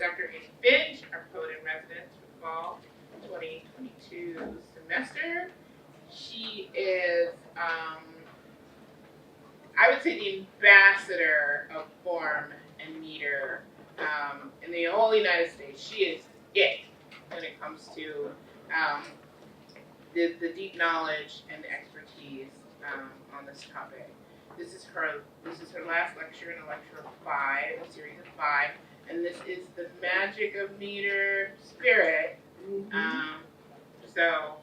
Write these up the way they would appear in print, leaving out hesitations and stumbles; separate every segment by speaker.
Speaker 1: Dr. Amy Finch, our poet in residence for the fall 2022 semester. She is, I would say, the ambassador of form and meter in the whole United States. She is it when it comes to the deep knowledge and expertise on this topic. This is her last lecture in a lecture of 5, a series of 5, and this is the magic of meter spirit. So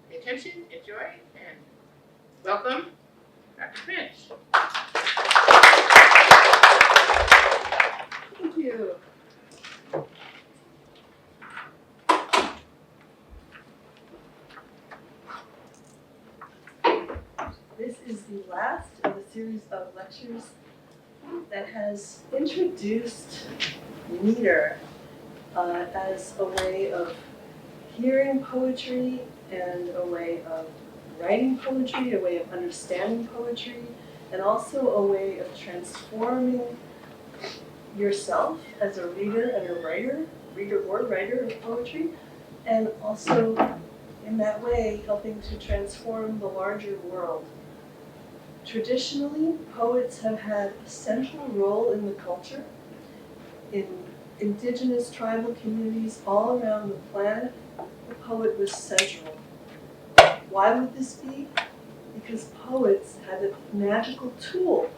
Speaker 1: pay attention, enjoy, and welcome, Dr. Finch.
Speaker 2: Thank you. This is the last of a series of lectures that has introduced meter as a way of hearing poetry and a way of writing poetry, a way of understanding poetry, and also a way of transforming yourself as a reader and a writer or writer of poetry, and also in that way helping to transform the larger world. Traditionally, poets have had a central role in the culture. In indigenous tribal communities all around the planet, the poet was central. Why would this be? Because poets had a magical tool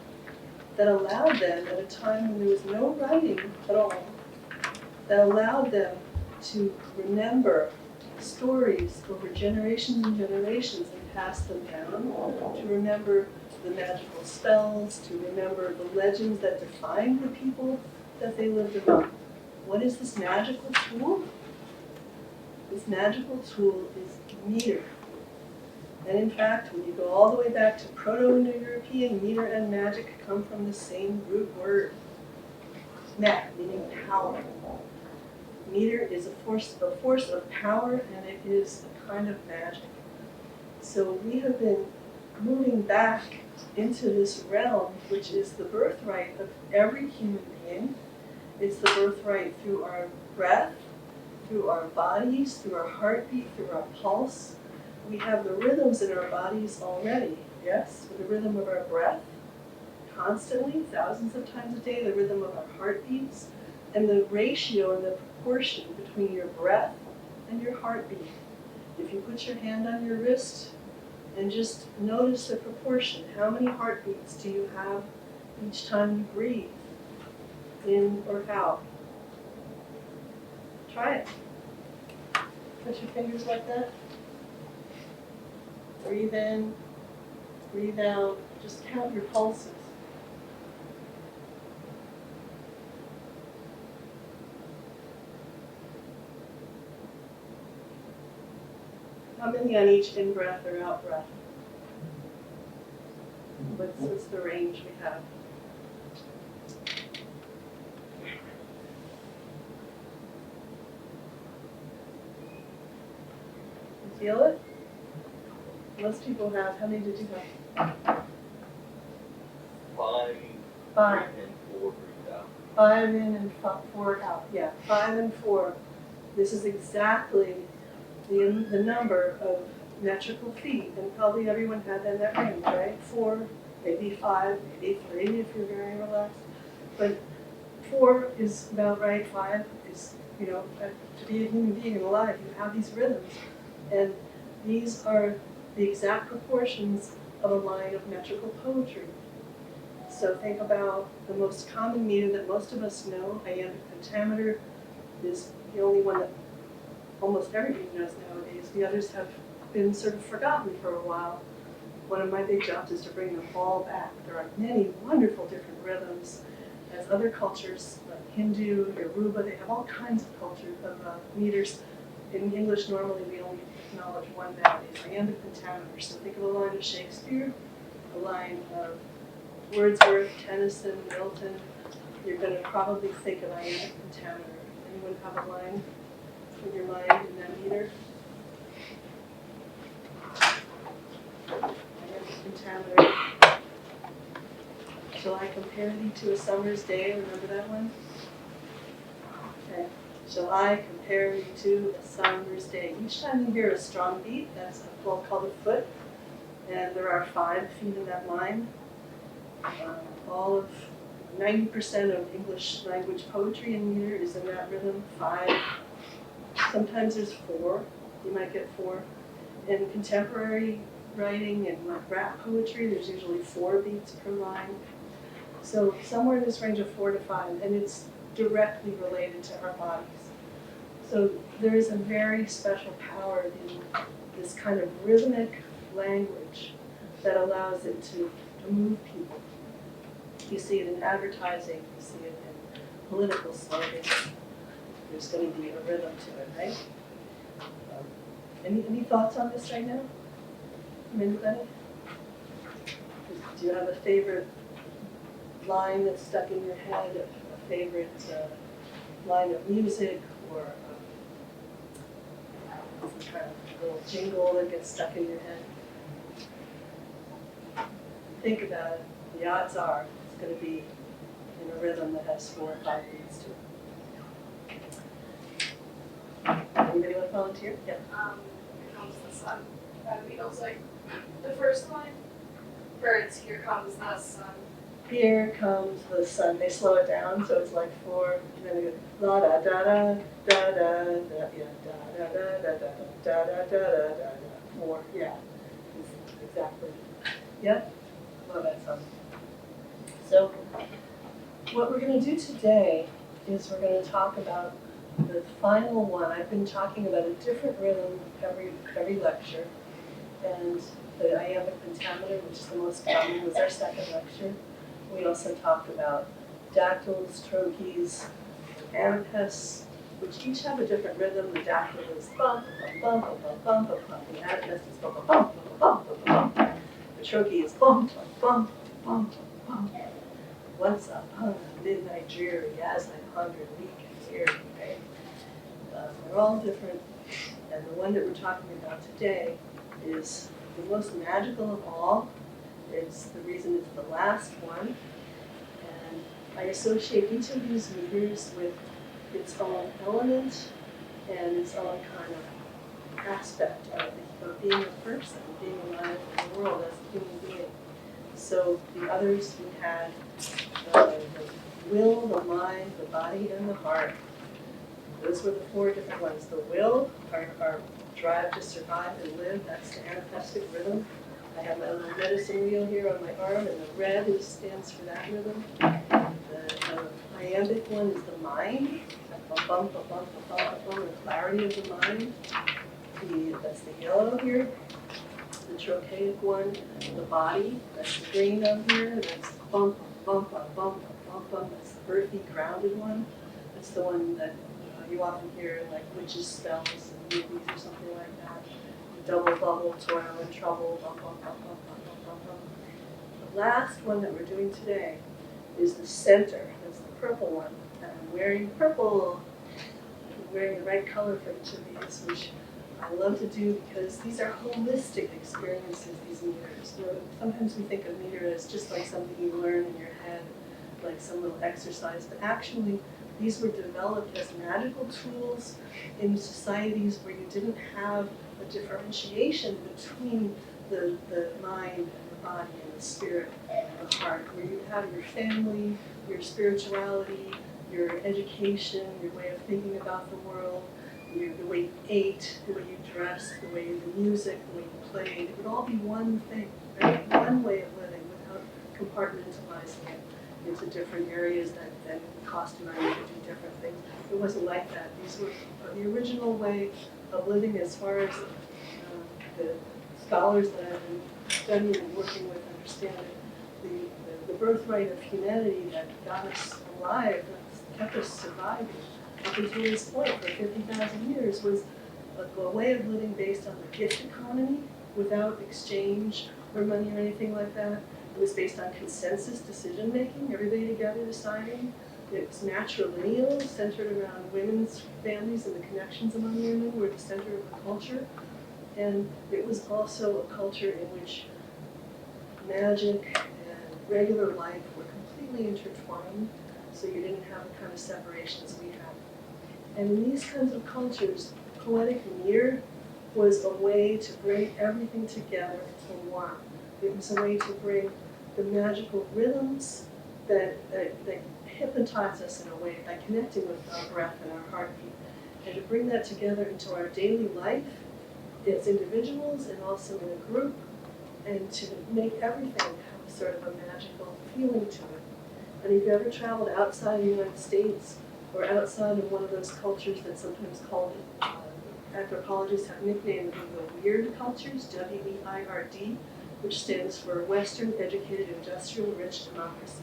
Speaker 2: that allowed them, at a time when there was no writing at all, that allowed them to remember stories over generations and generations and pass them down, to remember the magical spells, to remember the legends that defined the people that they lived among. What is this magical tool? This magical tool is meter. And in fact, when you go all the way back to Proto-Indo-European, meter and magic come from the same root word, met, meaning power. Meter is a force of power, and it is a kind of magic. So we have been moving back into this realm, which is the birthright of every human being. It's the birthright through our breath, through our bodies, through our heartbeat, through our pulse. We have the rhythms in our bodies already, yes? With the rhythm of our breath, constantly, thousands of times a day, the rhythm of our heartbeats, and the ratio and the proportion between your breath and your heartbeat. If you put your hand on your wrist and just notice the proportion, how many heartbeats do you have each time you breathe, in or out? Try it. Put your fingers like that. Breathe in, breathe out, just count your pulses. How many on each in-breath or out-breath? What's the range we have? You feel it? Most people have. How many did you have?
Speaker 3: 5.
Speaker 2: 5.
Speaker 3: And 4 breathe out.
Speaker 2: 5 in and 4 out. Yeah, 5 and 4. This is exactly the number of metrical feet, and probably everyone had that in that range, right? 4, maybe 5, maybe 3 if you're very relaxed. But 4 is about right. 5 is, to be a human being and alive, you have these rhythms, and these are the exact proportions of a line of metrical poetry. So think about the most common meter that most of us know. Iambic pentameter is the only one that almost everybody knows nowadays. The others have been sort of forgotten for a while. One of my big jobs is to bring them all back. There are many wonderful different rhythms. As other cultures like Hindu, Yoruba, they have all kinds of cultures of meters. In English, normally we only acknowledge one nowadays, iambic pentameter. So think of a line of Shakespeare, a line of Wordsworth, Tennyson, Milton. You're going to probably think of iambic pentameter. Anyone have a line in your mind in that meter? Iambic pentameter. Shall I compare thee to a summer's day? Remember that one? Shall I compare you to a summer's day? Each time you hear a strong beat, that's called a foot, and there are 5 feet in that line. All of 90% of English language poetry in meter is in that rhythm, 5. Sometimes there's 4, you might get 4. In contemporary writing and rap poetry, there's usually 4 beats per line. So somewhere in this range of 4 to 5, and it's directly related to our bodies. So there is a very special power in this kind of rhythmic language that allows it to move people. You see it in advertising, you see it in political slogans. There's going to be a rhythm to it, right? Any thoughts on this right now? From anybody? Do you have a favorite line that's stuck in your head, a favorite line of music, or some kind of little jingle that gets stuck in your head? Think about it. The odds are it's going to be in a rhythm that has 4 or 5 beats to it. Anybody want to volunteer? Yeah.
Speaker 3: Here Comes the Sun by the Beatles, like the first line. Or it's Here Comes the Sun.
Speaker 2: Here comes the sun. They slow it down, so it's like 4, and then they go la da da da da da da, yeah, da da da da da da da da da da. 4, yeah, exactly. Yep, love that song. So, what we're going to do today is we're going to talk about the final one. I've been talking about a different rhythm every lecture, and the iambic pentameter, which is the most common, was our second lecture. We also talked about dactyls, trochees, anapests, which each have a different rhythm. The dactyl is bump, bump, bump, bump, bump, bump, bump. The anapest is bump, bump, bump, bump, bump, bump. The trochee is bump, bump, bump, bump. Once upon a midnight dreary, as I hungered weak and weary, right? They're all different, and the one that we're talking about today is the most magical of all. It's the reason it's the last one, and I associate each of these meters with its own element and its own kind of aspect of being a person, being alive in the world as a human being. So the others we had the will, the mind, the body, and the heart. Those were the 4 different ones. The will, our drive to survive and live, that's the anapestic rhythm. I have my little medicine wheel here on my arm, and the red stands for that rhythm. The iambic one is the mind, a bump, a bump, a bump, a bump, the clarity of the mind. That's the yellow here. The trochaic one, the body, that's the green down here. That's bump, bump, bump, bump, bump, bump. That's the earthy, grounded one. That's the one that you often hear in like witches' spells in movies or something like that. Double bubble, toil and trouble, bum, bum, bum, bum, bum, bum, bum, bum. The last one that we're doing today is the center. That's the purple one. And I'm wearing purple. I'm wearing the right color for each of these, which I love to do because these are holistic experiences, these meters. You know, sometimes we think of meter as just like something you learn in your head, like some little exercise, but actually these were developed as magical tools in societies where you didn't have a differentiation between the mind and the body and the spirit and the heart, where you have your family, your spirituality, your education, your way of thinking about the world, the way you ate, the way you dressed, the way the music, the way you played. It would all be one thing, right? One way of living without compartmentalizing it into different areas that then cost money to do different things. It wasn't like that. These were the original way of living as far as the scholars that I've been studying and working with understand it. The birthright of humanity that got us alive, that kept us surviving up until this point for 50,000 years was a way of living based on the gift economy without exchange or money or anything like that. It was based on consensus decision making, everybody together deciding. It was matrilineal, centered around women's families and the connections among women were the center of the culture. And it was also a culture in which magic and regular life were completely intertwined, so you didn't have the kind of separations we have. And in these kinds of cultures, poetic meter was a way to bring everything together into one. It was a way to bring the magical rhythms that hypnotize us in a way by connecting with our breath and our heartbeat, and to bring that together into our daily life as individuals and also in a group, and to make everything have sort of a magical feeling to it. And if you've ever traveled outside the United States or outside of one of those cultures that's sometimes called, anthropologists have nicknamed them the weird cultures, W-E-I-R-D, which stands for Western Educated Industrial Rich Democracies.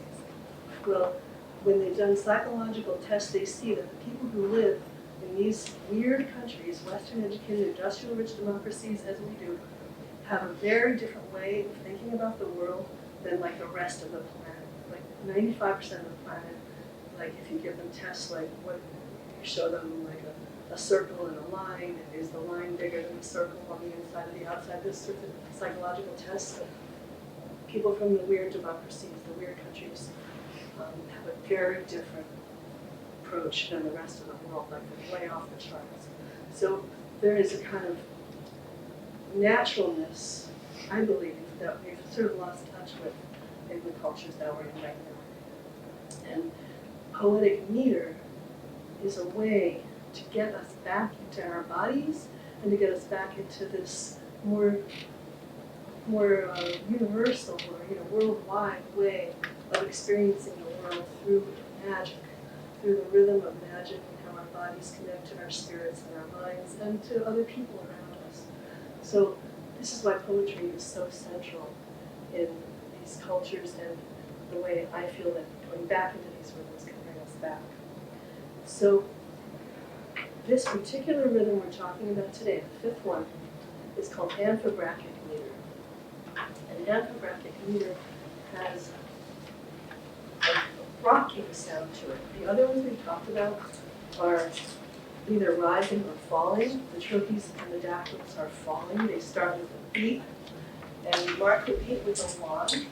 Speaker 2: Well, when they've done psychological tests, they see that the people who live in these weird countries, Western Educated Industrial Rich Democracies as we do, have a very different way of thinking about the world than like the rest of the planet. Like 95% of the planet, like if you give them tests like what, you show them like a circle and a line, and is the line bigger than the circle on the inside or the outside, this sort of psychological tests. People from the weird democracies, the weird countries, have a very different approach than the rest of the world, like they're way off the charts. So there is a kind of naturalness, I believe, that we've sort of lost touch with in the cultures that we're in right now. And poetic meter is a way to get us back into our bodies and to get us back into this more universal or worldwide way of experiencing the world through magic, through the rhythm of magic and how our bodies connect to our spirits and our minds and to other people around us. So this is why poetry is so central in these cultures and the way I feel that going back into these rhythms can bring us back. So this particular rhythm we're talking about today, the fifth one, is called Amphibrach meter. And Amphibrach meter has a rocking sound to it. The other ones we talked about are either rising or falling. The trophies and the dactyls are falling. They start with a beat, and you mark the beat with a wand.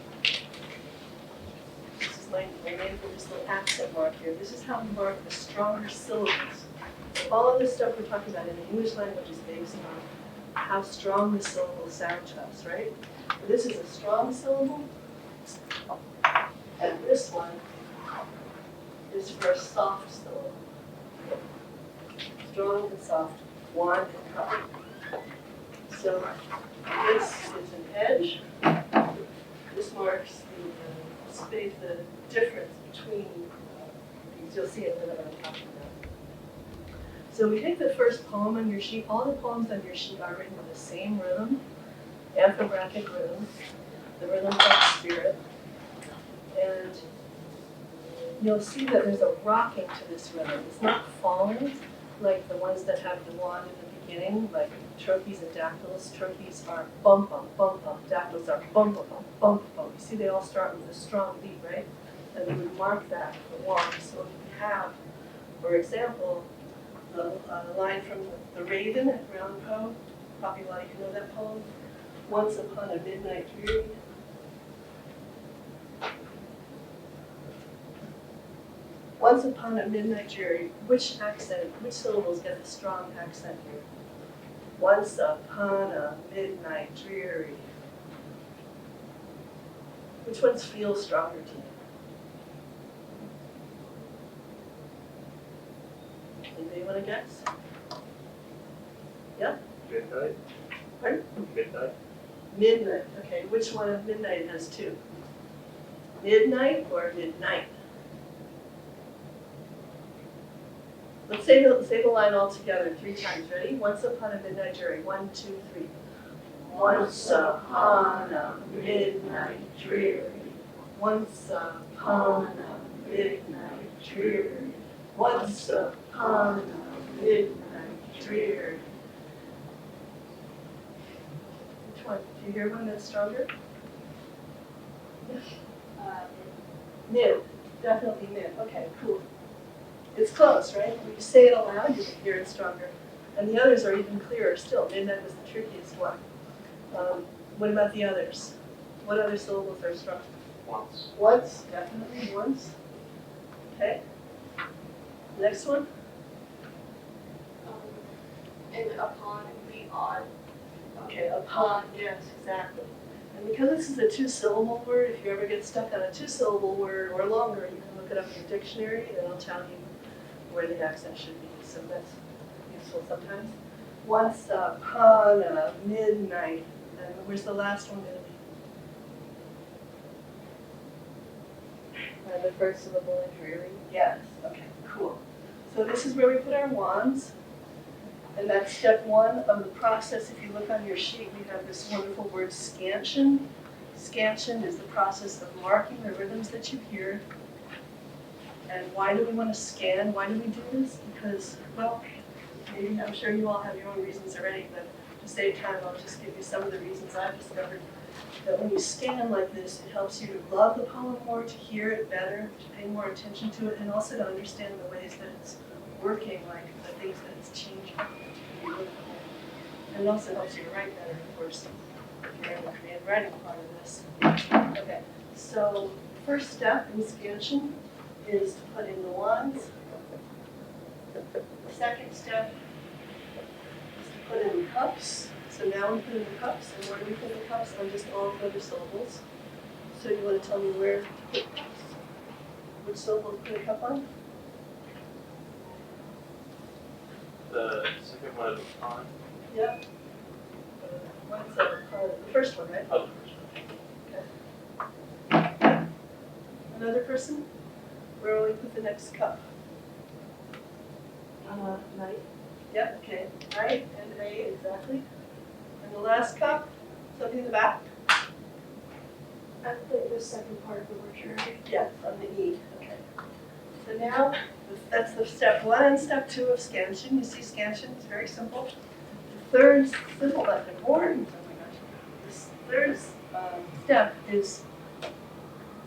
Speaker 2: This is my name for this little accent mark here. This is how we mark the stronger syllables. All of this stuff we're talking about in the English language is based on how strong the syllables sound to us, right? So this is a strong syllable, and this one is for a soft syllable. Strong and soft, wand and cup. So this is an edge. This marks the space, the difference between these. You'll see it in a minute what I'm talking about. So we take the first poem on your sheet. All the poems on your sheet are written in the same rhythm, amphibrachic rhythm, the rhythm of spirit. And you'll see that there's a rocking to this rhythm. It's not falling like the ones that have the wand in the beginning, like trophies and dactyls. Trophies are bump bump, bump bump. Dactyls are bump bump, bump bump bump. You see they all start with a strong beat, right? And we would mark that with the wand. So if we have, for example, the line from The Raven at Brown Poe, probably a lot of you know that poem. Once upon a midnight dreary. Once upon a midnight dreary. Which syllables get a strong accent here? Once upon a midnight dreary. Which ones feel stronger to you? Anybody want to guess? Yeah?
Speaker 4: Midnight.
Speaker 2: Pardon?
Speaker 4: Midnight.
Speaker 2: Midnight. Okay, which one of midnight has two? Midnight or midnight? Let's say the line all together 3 times. Ready? Once upon a midnight dreary. 1, 2, 3. Once upon a midnight dreary. Once upon a midnight dreary. Once upon a midnight dreary. Which one? Do you hear one that's stronger? Mid. Definitely mid. Okay, cool. It's close, right? When you say it aloud, you can hear it stronger. And the others are even clearer still. Midnight was the trickiest one. What about the others? What other syllables are strong?
Speaker 4: Once.
Speaker 2: Once, definitely once. Okay. Next one.
Speaker 3: and upon would be on.
Speaker 2: Okay, upon, yes, exactly. And because this is a two-syllable word, if you ever get stuck on a two-syllable word or longer, you can look it up in the dictionary and it'll tell you where the accent should be. So that's useful sometimes. Once upon midnight. And where's the last one going to be?
Speaker 4: The first syllable in dreary.
Speaker 2: Yes, okay, cool. So this is where we put our wands. And that's step one of the process. If you look on your sheet, we have this wonderful word scansion. Scansion is the process of marking the rhythms that you hear. And why do we want to scan? Why do we do this? Because, well, maybe I'm sure you all have your own reasons already, but to save time, I'll just give you some of the reasons I've discovered. That when you scan like this, it helps you to love the poem more, to hear it better, to pay more attention to it, and also to understand the ways that it's working, like the things that it's changing. And it also helps you write better, of course, if you're in the creative writing part of this. Okay, so first step in scansion is to put in the wands. The second step is to put in the cups. So now we put in the cups, and where do we put the cups? On just all the other syllables. So you want to tell me where to put cups? Which syllables put a cup on?
Speaker 5: The second one is upon.
Speaker 2: Yep. What's the first one, right?
Speaker 5: Oh, the first one.
Speaker 2: Another person? Where will we put the next cup?
Speaker 4: Night.
Speaker 2: Yep, okay, right, and A, exactly. And the last cup, something in the back?
Speaker 4: I think the second part of the word dreary.
Speaker 2: Yes, on the E, okay. So now, that's the step one and step two of scansion. You see scansion is very simple. The third, simple but important, oh my gosh. This third step is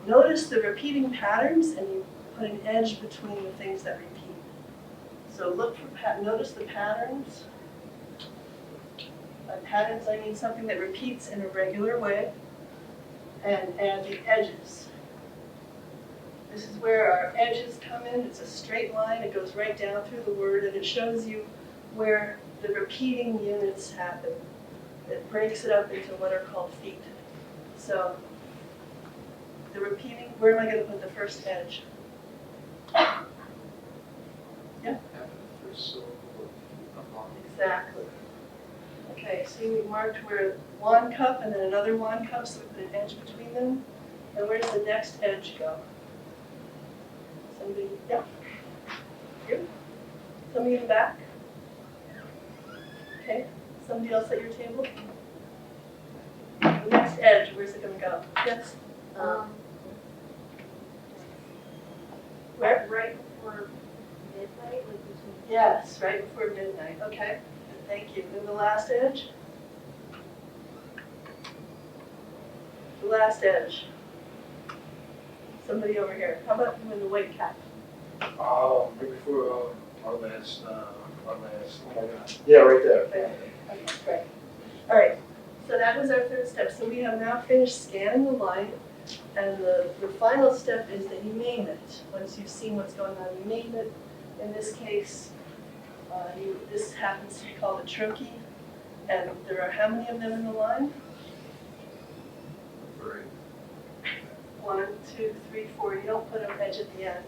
Speaker 2: notice the repeating patterns and you put an edge between the things that repeat. So look for, notice the patterns. By patterns, I mean something that repeats in a regular way, and add the edges. This is where our edges come in. It's a straight line. It goes right down through the word, and it shows you where the repeating units happen. It breaks it up into what are called feet. So the repeating, where am I going to put the first edge? Yeah? Exactly. Okay, see, we marked where one cup and then another one cup, so we put an edge between them. And where does the next edge go? Somebody, yeah. You? Somebody in the back? Okay, somebody else at your table? The next edge, where's it gonna go? Yes? Where?
Speaker 4: Right before midnight, like between.
Speaker 2: Yes, right before midnight, okay. Thank you. And the last edge? The last edge. Somebody over here. How about you in the white cap?
Speaker 6: Right before our last, oh my God. Yeah, right there.
Speaker 2: Okay, great. All right, so that was our third step. So we have now finished scanning the line, and the final step is that you name it. Once you've seen what's going on, you name it. In this case, this happens to be called a trochee, and there are how many of them in the line?
Speaker 6: 3.
Speaker 2: 1, 2, 3, 4. You don't put an edge at the end.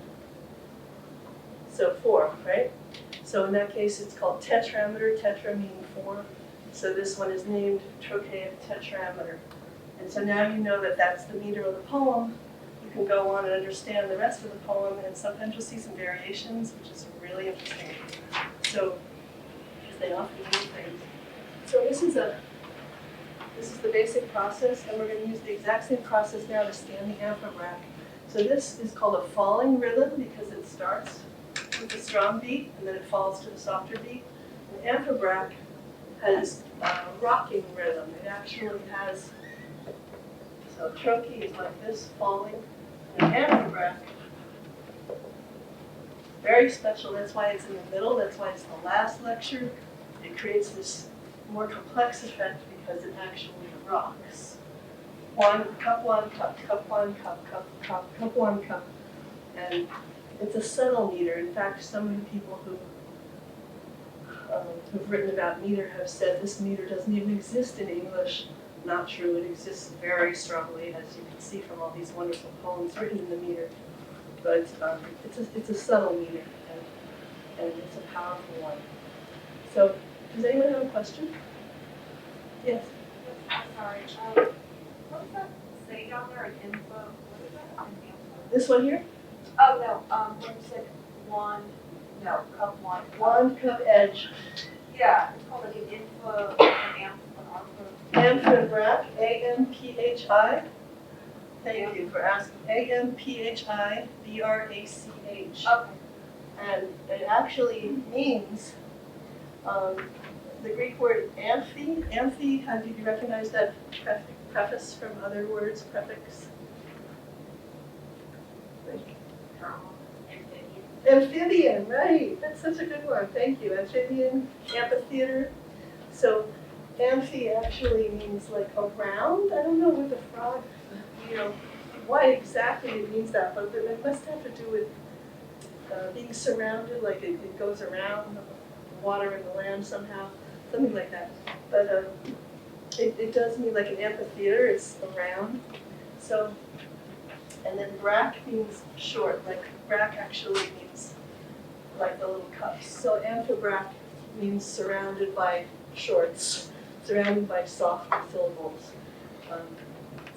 Speaker 2: So 4, right? So in that case, it's called tetrameter, tetra meaning 4. So this one is named trochaic tetrameter. And so now you know that that's the meter of the poem. You can go on and understand the rest of the poem, and sometimes you'll see some variations, which is really interesting. So, because they often do things. So this is the basic process, and we're going to use the exact same process now to scan the Amphibrach. So this is called a falling rhythm because it starts with a strong beat and then it falls to the softer beat. The Amphibrach has a rocking rhythm. It actually has, so trochee is like this, falling. And Amphibrach, very special. That's why it's in the middle. That's why it's the last lecture. It creates this more complex effect because it actually rocks. One cup, cup, one cup, cup, one cup. And it's a subtle meter. In fact, some of the people who who've written about meter have said this meter doesn't even exist in English. Not true, it exists very strongly, as you can see from all these wonderful poems written in the meter. But it's a subtle meter, and it's a powerful one. So, does anyone have a question? Yes.
Speaker 3: I'm sorry, what was that say down there, an info, what is that, an info?
Speaker 2: This one here?
Speaker 3: Oh, no, when you said wand, no, cup wand.
Speaker 2: Wand, cup, edge.
Speaker 3: Yeah, it's called like an info, an
Speaker 2: Amphibrach, A-M-P-H-I. Thank you for asking. A-M-P-H-I-B-R-A-C-H.
Speaker 3: Okay.
Speaker 2: And it actually means, the Greek word amphi, do you recognize that preface from other words, prefix? Amphibian, right, that's such a good one, thank you. Amphibian, amphitheater. So amphi actually means like around, I don't know with the frog, why exactly it means that, but it must have to do with being surrounded, like it goes around the water and the land somehow, something like that. But it does mean like an amphitheater, it's around. So, and then brack means short, like brack actually means like the little cups. So amphibrach means surrounded by shorts, surrounded by soft syllables.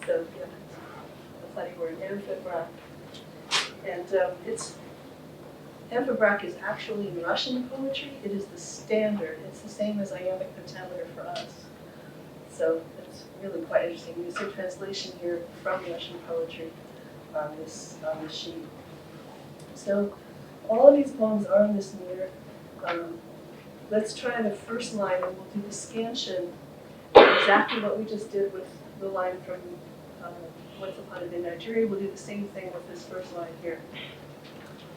Speaker 2: So yeah, a funny word, amphibrach. And Amphibrach is actually in Russian poetry. It is the standard. It's the same as iambic pentameter for us. So it's really quite interesting. There's a translation here from Russian poetry on this sheet. So all of these poems are in this meter. Let's try the first line, and we'll do the scansion, exactly what we just did with the line from Once Upon a Day in Nigeria. We'll do the same thing with this first line here.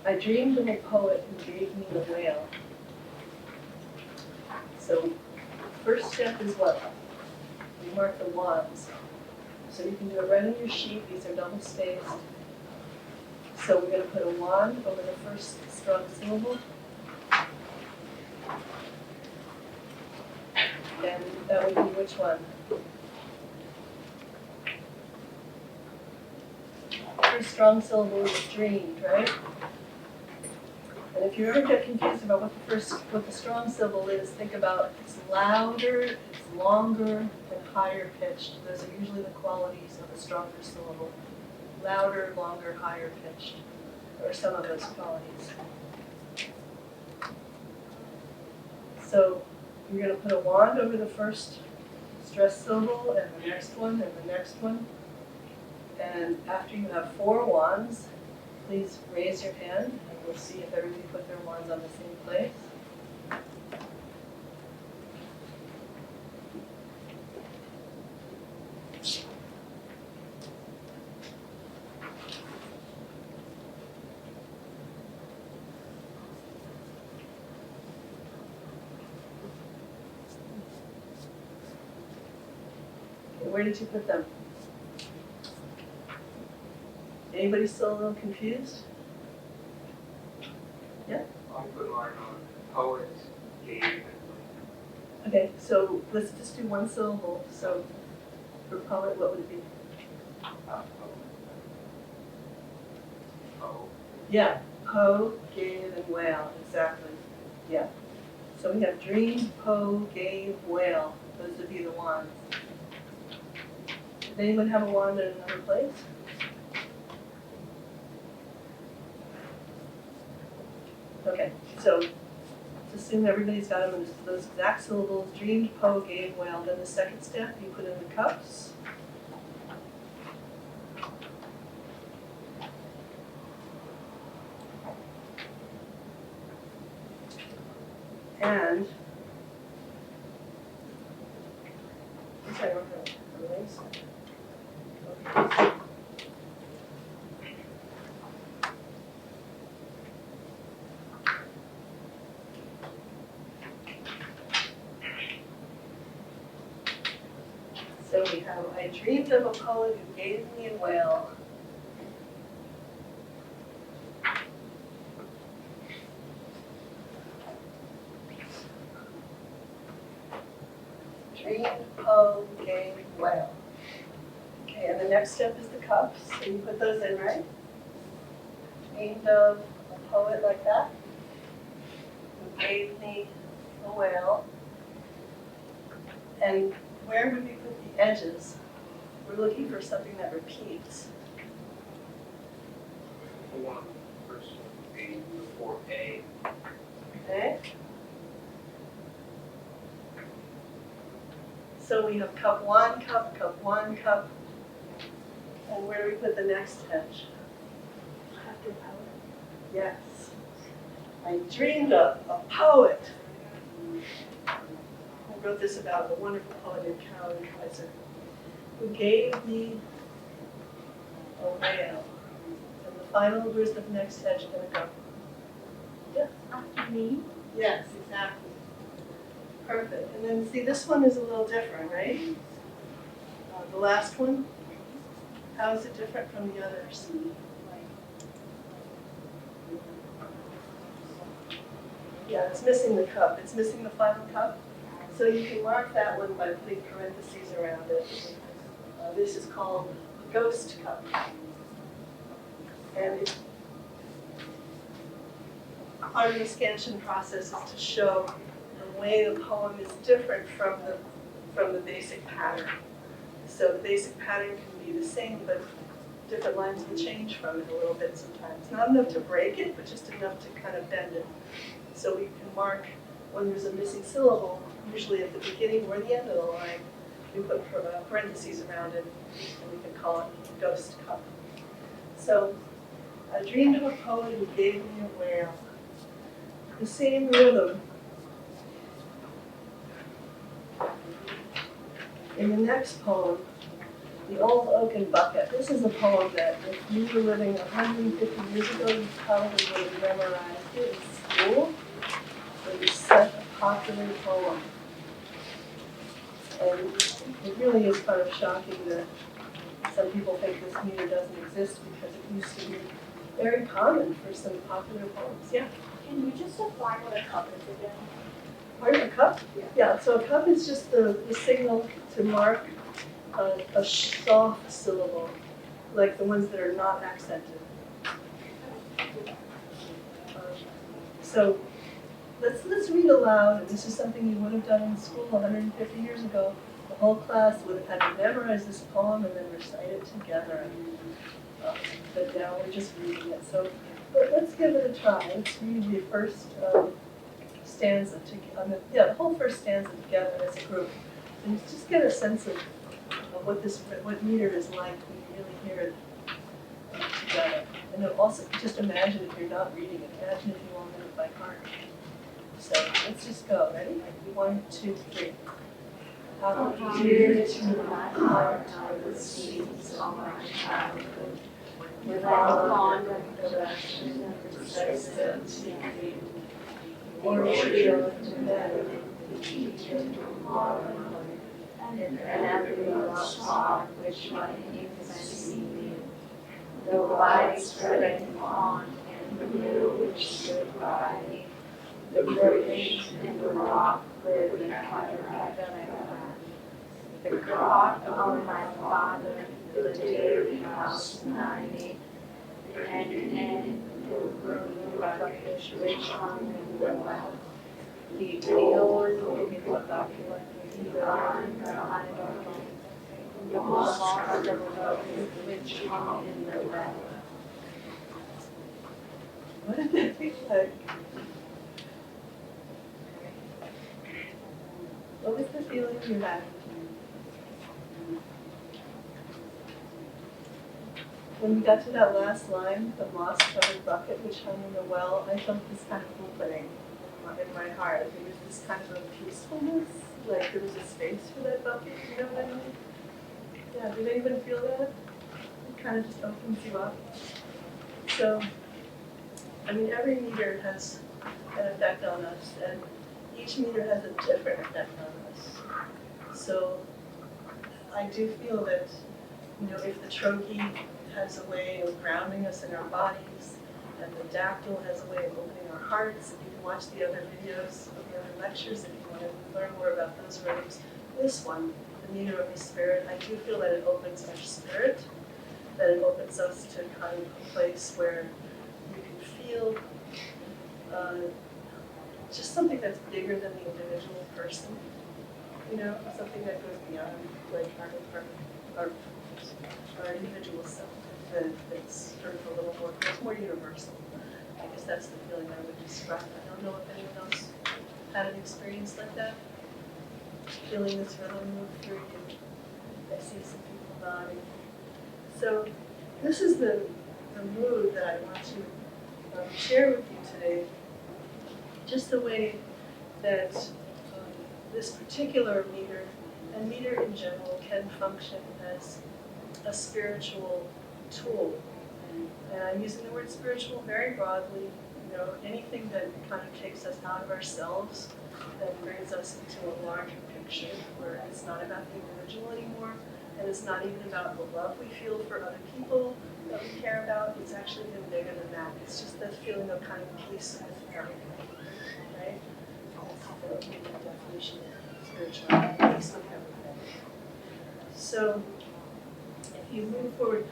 Speaker 2: I dreamed of a poet who gave me a whale. So first step is what? We mark the wands. So you can do it right on your sheet. These are double spaced. So we're going to put a wand over the first strong syllable. And that would be which one? First strong syllable is dreamed, right? And if you ever get confused about what the strong syllable is, think about it's louder, it's longer, and higher pitched. Those are usually the qualities of a stronger syllable. Louder, longer, higher pitched, or some of those qualities. So you're going to put a wand over the first stressed syllable, and the next one, and the next one. And after you have 4 wands, please raise your hand, and we'll see if everybody put their wands on the same place. Okay, where did you put them? Anybody still a little confused?
Speaker 6: I put mine on poet, game,
Speaker 2: Okay, so let's just do one syllable. So for poet, what would it be?
Speaker 6: oh,
Speaker 2: Yeah, po, gave, and whale, exactly. Yeah. So we have dream, po, gave, whale. Those would be the wands. Does anyone have a wand in another place? Okay, so let's assume everybody's got them in those exact syllables, dreamed, po, gave, whale. Then the second step, you put in the cups. And, sorry, we're going to erase it. Okay. So we have, I dreamed of a poet who gave me a whale. Dream, po, gave, whale. Okay, and the next step is the cups, so you put those in, right? Dreamed of a poet like that, who gave me a whale. And where would we put the edges? We're looking for something that repeats.
Speaker 5: The one first one, A before A.
Speaker 2: Okay? So we have cup one, cup one, cup. And where do we put the next edge?
Speaker 4: After power.
Speaker 2: Yes. I dreamed of a poet. I wrote this about a wonderful poet named Carolyn Kaiser, who gave me a whale. And the final, where's the next edge gonna go?
Speaker 4: After me.
Speaker 2: Yes, exactly. Perfect. And then see, this one is a little different, right? The last one, how is it different from the others? Yeah, it's missing the cup. It's missing the final cup. So you can mark that one by putting parentheses around it. This is called a ghost cup. And part of the scansion process is to show the way the poem is different from the basic pattern. So the basic pattern can be the same, but different lines will change from it a little bit sometimes. Not enough to break it, but just enough to kind of bend it. So we can mark when there's a missing syllable, usually at the beginning or the end of the line, we put parentheses around it, and we can call it ghost cup. So I dreamed of a poet who gave me a whale. The same rhythm. In the next poem, The Old Oaken Bucket. This is a poem that if you were living 150 years ago, you probably would have memorized it in school. It was such a popular poem. And it really is kind of shocking that some people think this meter doesn't exist because it used to be very common for some popular poems. Yeah.
Speaker 4: Can you just define what a cup is again?
Speaker 2: Pardon, a cup? Yeah, so a cup is just the signal to mark a soft syllable, like the ones that are not accented. So let's read aloud, and this is something you would have done in school 150 years ago. The whole class would have had to memorize this poem and then recite it together. But now we're just reading it. So let's give it a try. Let's read the first stanza together. The whole first stanza together as a group, and just get a sense of what meter is like when you really hear it together. And then also just imagine if you're not reading it. Imagine if you all know it by heart. So let's just go. Ready? 1, 2, 3.
Speaker 7: How dear to my heart are the scenes of my childhood, without fond recollection and persistent yearning, orchard of melody, the Egypt of morning, and every lost song which my infancy knew, the widespreading pond and the blue which stood by me, the bridge and the rock where the cataract the cot of my father, the dairy house nigh me, and the room bucket which hung in the well, the old oaken bucket, the iron behind the moss covered bucket which hung in the well.
Speaker 2: What did that feel like? What was the feeling you had? When we got to that last line, the moss-covered bucket which hung in the well, I felt this kind of opening in my heart. There was this kind of a peacefulness, like there was a space for that bucket, you know what I mean? Yeah, did anyone feel that? It kind of just opens you up. So, I mean, every meter has an effect on us, and each meter has a different effect on us. So, I do feel that, you know, if the trochee has a way of grounding us in our bodies, and the dactyl has a way of opening our hearts. And you can watch the other videos of the other lectures if you want to learn more about those rhythms. this one, the meter of the spirit, I do feel that it opens our spirit, that it opens us to kind of a place where you can feel just something that's bigger than the individual person, you know, something that goes beyond like our individual self, that's sort of a little more, it's more universal. I guess that's the feeling I would describe. I don't know if anyone else had an experience like that, feeling this rhythm move through you. I see some people nodding. So this is the mood that I want to share with you today. Just the way that this particular meter, and meter in general, can function as a spiritual tool. And I'm using the word spiritual very broadly, you know, anything that kind of takes us out of ourselves and brings us into a larger picture where it's not about the individual anymore, and it's not even about the love we feel for other people that we care about. It's actually even bigger than that. It's just that feeling of kind of peace with everything, right? That's the definition of spirituality, peace with everything. So if you move forward,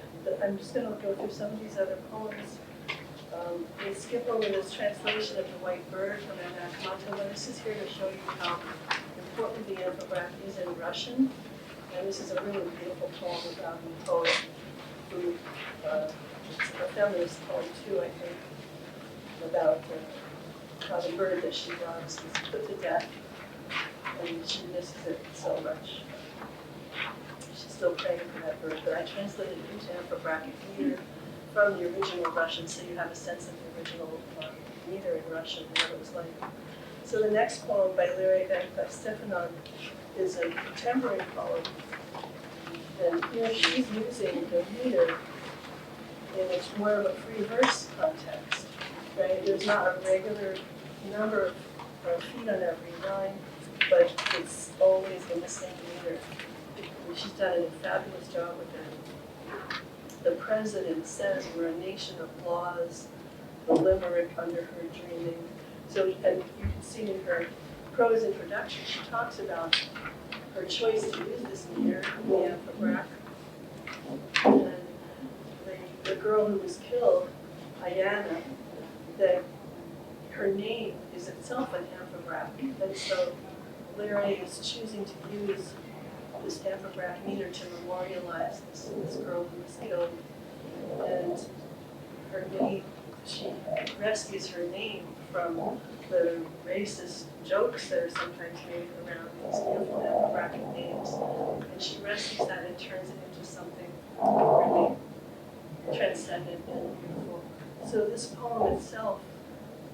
Speaker 2: I'm just going to go through some of these other poems. We'll skip over this translation of The White Bird from Anna, but this is here to show you how important the Amphibrach is in Russian. And this is a really beautiful poem about a poet who, it's a feminist poem too, I think, about how the bird that she loves was put to death, and she misses it so much. She's still praying for that bird, but I translated it into Amphibrach meter from the original Russian, so you have a sense of the original meter in Russian, and what it was like. So the next poem by Lyria Stefanon is a contemporary poem, and here she's using the meter in it's more of a free verse context, right? There's not a regular number of feet on every line, but it's always in the same meter. And she's done a fabulous job with it. The president says we're a nation of laws, the limerick under her dreaming. So, and you can see in her prose introduction, she talks about her choice to use this meter, the Amphibrach. And the girl who was killed, Ayana, that her name is itself an Amphibrach. And so Lyria is choosing to use this Amphibrach meter to memorialize this girl who was killed. And her name, she rescues her name from the racist jokes that are sometimes made around these beautiful Amphibrach names. And she rescues that and turns it into something really transcendent and beautiful. So this poem itself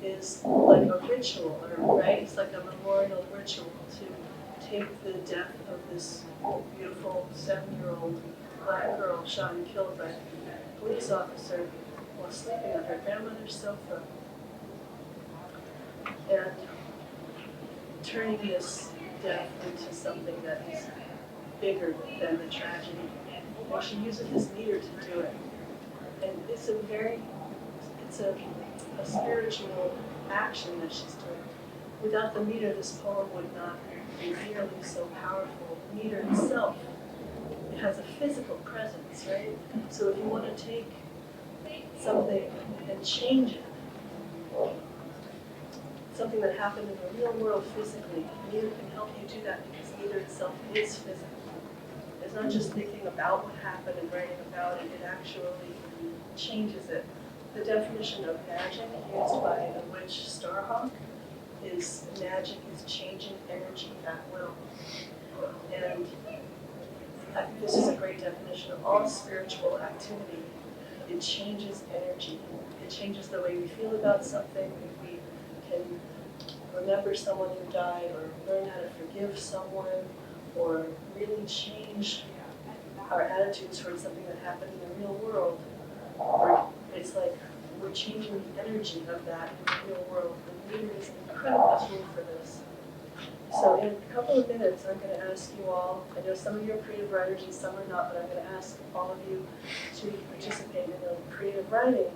Speaker 2: is like a ritual, right? It's like a memorial ritual to take the death of this beautiful 7-year-old black girl shot and killed by a police officer while sleeping on her grandmother's sofa, and turning this death into something that is bigger than the tragedy. And she uses this meter to do it. And it's a spiritual action that she's doing. Without the meter, this poem would not be nearly so powerful. The meter itself, it has a physical presence, right? So if you want to take something and change it, something that happened in the real world physically, meter can help you do that because meter itself is physical. It's not just thinking about what happened and writing about it, it actually changes it. The definition of magic used by a witch Starhawk is magic is changing energy at will. And I think this is a great definition of all spiritual activity. It changes energy. It changes the way we feel about something. If we can remember someone who died, or learn how to forgive someone, or really change our attitudes towards something that happened in the real world, or it's like we're changing the energy of that in the real world. The meter is an incredible tool for this. So in a couple of minutes, I'm going to ask you all, I know some of you are creative writers and some are not, but I'm going to ask all of you to participate in a creative writing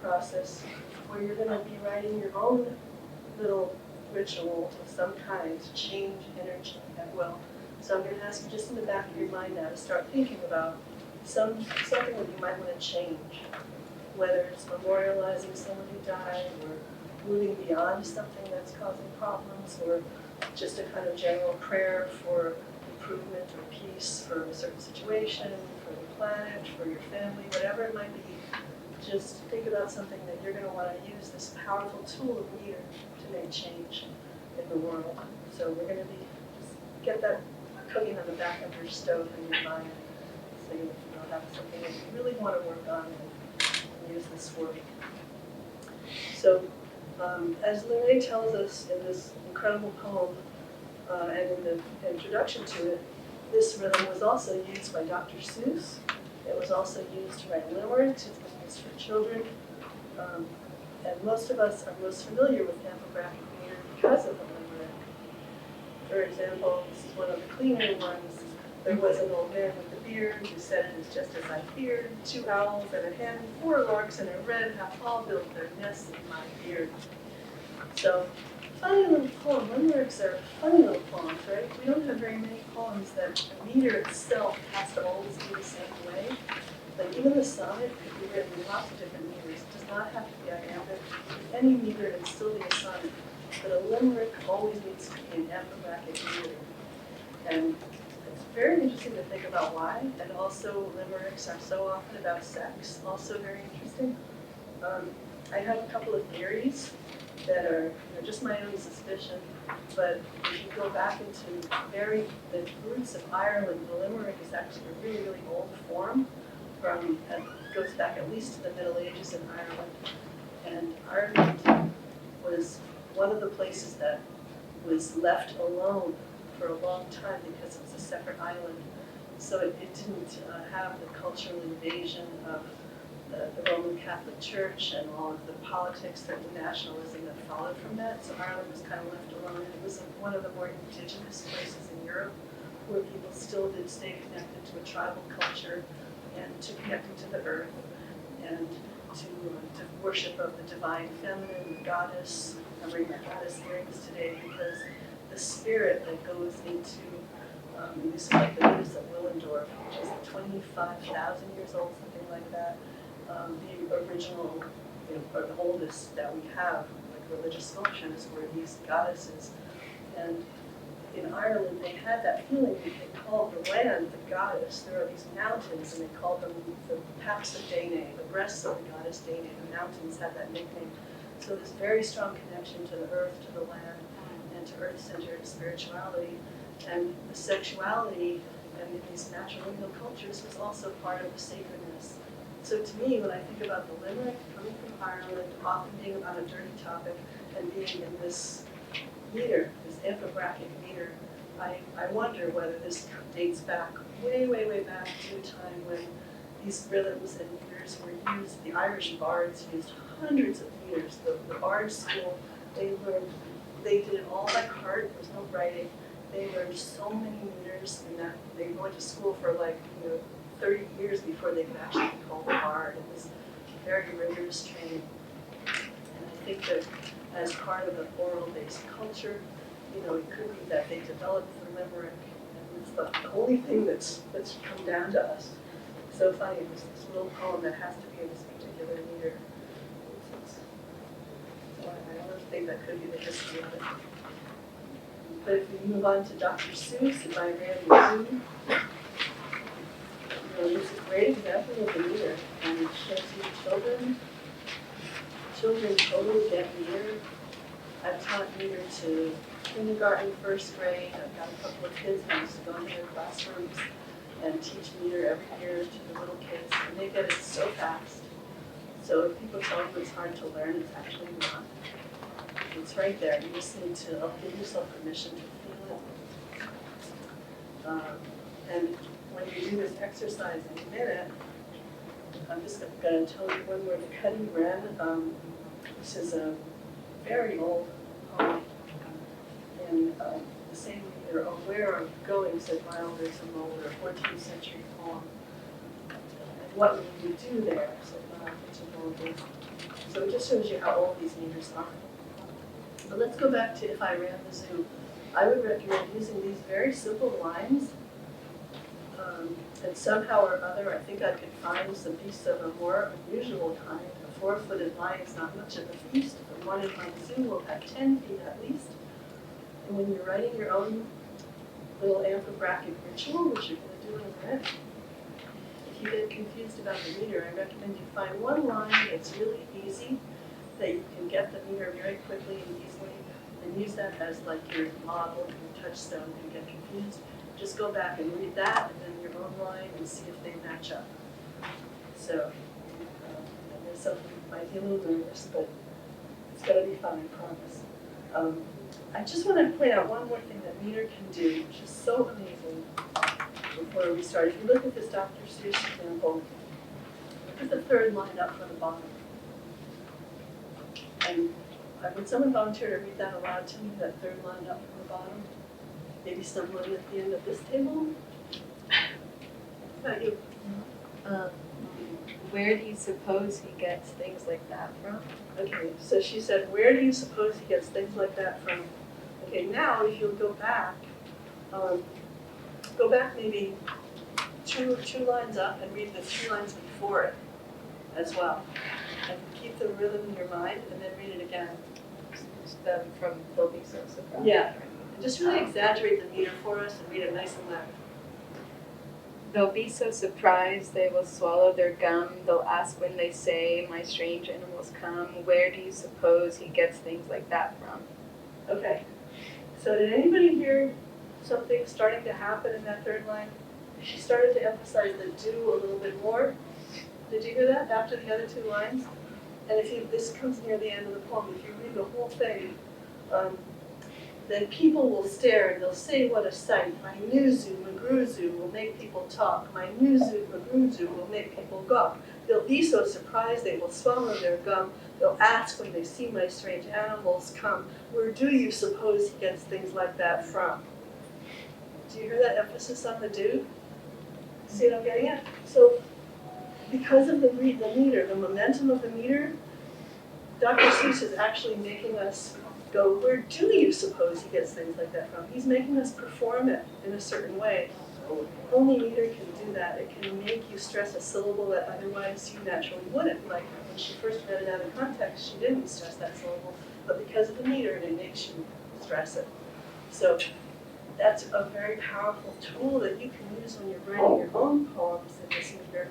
Speaker 2: process where you're going to be writing your own little ritual of some kind to change energy at will. So I'm going to ask you just in the back of your mind now to start thinking about something that you might want to change, whether it's memorializing someone who died, or moving beyond something that's causing problems, or just a kind of general prayer for improvement or peace for a certain situation, for the planet, for your family, whatever it might be. Just think about something that you're going to want to use this powerful tool of meter to make change in the world. So we're going to just get that cooking on the back of your stove in your mind, so you have something that you really want to work on and use this word. So as Lene tells us in this incredible poem and in the introduction to it, this rhythm was also used by Dr. Seuss. It was also used to write limericks. It's been used for children. And most of us are most familiar with Amphibrach meter because of the limerick. For example, this is one of the cleaner ones. There was an old man with a beard who said it was just as I feared. 2 owls and a hen, 4 larks and a wren have all built their nests in my beard. So, funny little poem. Limericks are funny little poems, right? We don't have very many poems that the meter itself has to always be the same way. Like even the sonnet could be written in lots of different meters. It does not have to be iambic. Any meter can still be a sonnet. But a limerick always needs to be an amphibrachic meter. And it's very interesting to think about why. And also limericks are so often about sex. Also very interesting. I have a couple of theories that are just my own suspicion, but if you go back into the roots of Ireland, the limerick is actually a really, really old form that goes back at least to the Middle Ages in Ireland. And Ireland was one of the places that was left alone for a long time because it was a separate island. So it didn't have the cultural invasion of the Roman Catholic Church and all of the politics and the nationalism that followed from that. So Ireland was kind of left alone. And it was one of the more indigenous places in Europe where people still did stay connected to a tribal culture and to connecting to the earth and to worship of the divine feminine, the goddess. I bring the goddess earrings today because the spirit that goes into these like the Venus of Willendorf, which is 25,000 years old, something like that. The original, or the oldest that we have, like religious sculptures, were these goddesses. And in Ireland, they had that feeling that they called the land the goddess. There are these mountains, and they called them the Pax of Dane, the breasts of the goddess Dane. The mountains had that nickname. So this very strong connection to the earth, to the land, and to earth-centered spirituality. And the sexuality in these matrilineal cultures was also part of the sacredness. So to me, when I think about the limerick coming from Ireland, often being about a dirty topic, and being in this meter, this amphibrachic meter, I wonder whether this dates back way, way, way back to a time when these rhythms and meters were used. The Irish bards used hundreds of meters. The bard school, they did it all by heart. There was no writing. They learned so many meters, and that they went to school for 30 years before they could actually be called a bard. It was very rigorous training. And I think that as part of an oral-based culture, it could be that they developed the limerick, and it's the only thing that's come down to us. So funny, it was this little poem that has to be in this particular meter. So I don't think that could be the history of it. But if we move on to Dr. Seuss, if I ran the Zoo, this is a great example of the meter, and it shows you children totally get meter. I've taught meter to kindergarten, first grade. I've got a couple of kids who used to go into their classrooms and teach meter every year to the little kids, and they get it so fast. So if people tell you it's hard to learn, it's actually not. It's right there. You just need to give yourself permission to feel it. And when you do this exercise in a minute, I'm just going to tell you one where the Cuddy Wren. This is a very old poem in the same meter. Oh, where I'm going, said Milder to Mulder, 14th century poem. And what will you do there, said Milder to Mulder. So it just shows you how old these meters are. But let's go back to If I Ran the Zoo. I would recommend using these very simple lines. And somehow or other, I think I could find some beasts of a more unusual kind. A 4-footed lion is not much of a feast, but one in my zoo will have 10 feet at least. And when you're writing your own little Amphibrach ritual, which you're going to do in a minute, if you get confused about the meter, I recommend you find one line that's really easy, that you can get the meter very quickly and easily, and use that as like your model, your touchstone if you get confused. Just go back and read that and then your own line and see if they match up. So, and there's something that might be a little nervous, but it's going to be fun, I promise. I just want to point out one more thing that meter can do, which is so amazing before we start. If you look at this Dr. Seuss example, look at the third line up from the bottom. And would someone volunteer to read that aloud to me, that third line up from the bottom? Maybe someone at the end of this table? Not you.
Speaker 7: Where do you suppose he gets things like that from?
Speaker 2: Okay, so she said, where do you suppose he gets things like that from? Okay, now if you'll go back maybe two lines up and read the 2 lines before it as well. And keep the rhythm in your mind and then read it again.
Speaker 7: From They'll Be So Surprised.
Speaker 2: Yeah. And just really exaggerate the meter for us and read it nice and loud.
Speaker 7: They'll be so surprised they will swallow their gum. They'll ask when they say, my strange animals come. Where do you suppose he gets things like that from?
Speaker 2: Okay. So did anybody hear something starting to happen in that third line? She started to emphasize the do a little bit more. Did you hear that after the other 2 lines? And this comes near the end of the poem, if you read the whole thing, then people will stare and they'll say, what a sight. My Nuzu, Magruzu will make people talk. My Nuzu, Magruzu will make people gawk. They'll be so surprised they will swallow their gum. They'll ask when they see my strange animals come. Where do you suppose he gets things like that from? Do you hear that emphasis on the do? See what I'm getting at? So because of the meter, the momentum of the meter, Dr. Seuss is actually making us go, where do you suppose he gets things like that from? He's making us perform it in a certain way. Only meter can do that. It can make you stress a syllable that otherwise you naturally wouldn't. Like when she first read it out of context, she didn't stress that syllable, but because of the meter, it makes you stress it. So that's a very powerful tool that you can use when you're writing your own poems in this meter.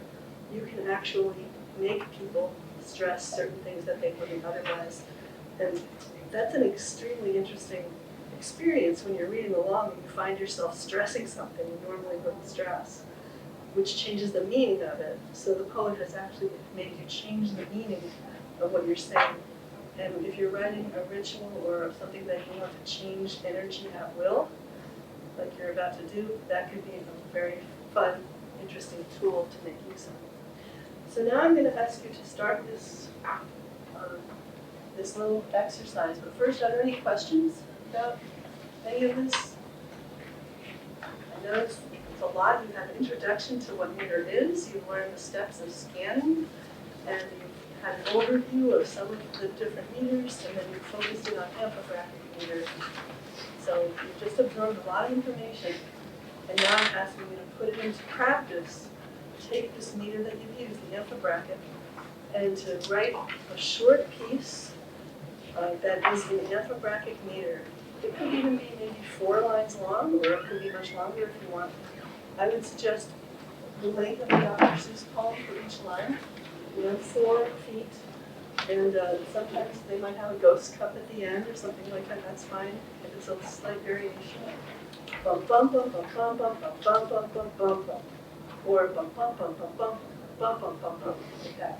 Speaker 2: You can actually make people stress certain things that they wouldn't otherwise. And that's an extremely interesting experience when you're reading along and you find yourself stressing something you normally wouldn't stress, which changes the meaning of it. So the poet has actually made you change the meaning of what you're saying. And if you're writing a ritual or something that you want to change energy at will, like you're about to do, that could be a very fun, interesting tool to make use of. So now I'm going to ask you to start this little exercise. But first, are there any questions about any of this? I know it's a lot. You have an introduction to what meter is. You've learned the steps of scanning, and you've had an overview of some of the different meters, and then you're focusing on Amphibrach meters. So you've just absorbed a lot of information, and now I'm asking you to put it into practice. Take this meter that you've used, the Amphibrach, and to write a short piece that is in Amphibrach meter. It could even be maybe 4 lines long, or it could be much longer if you want. I would suggest the length of the Dr. Seuss poem for each line, 4 feet. And sometimes they might have a ghost cup at the end or something like that. That's fine if it's a slight variation. Bum bum bum bum bum bum bum bum bum bum bum bum, or bum bum bum bum bum bum bum bum bum, like that.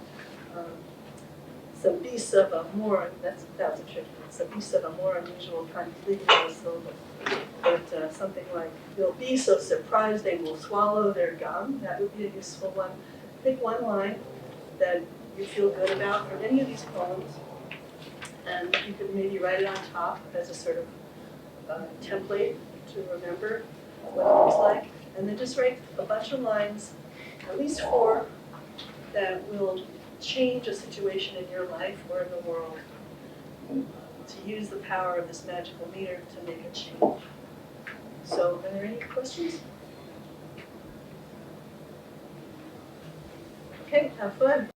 Speaker 2: Some beasts of a more, that was a trick. Some beasts of a more unusual kind of leaving out a syllable. But something like, they'll be so surprised they will swallow their gum. That would be a useful one. Pick one line that you feel good about from any of these poems, and you could maybe write it on top as a sort of template to remember what it looks like, and then just write a bunch of lines, at least 4, that will change a situation in your life or in the world, to use the power of this magical meter to make a change. So are there any questions? Okay, have fun.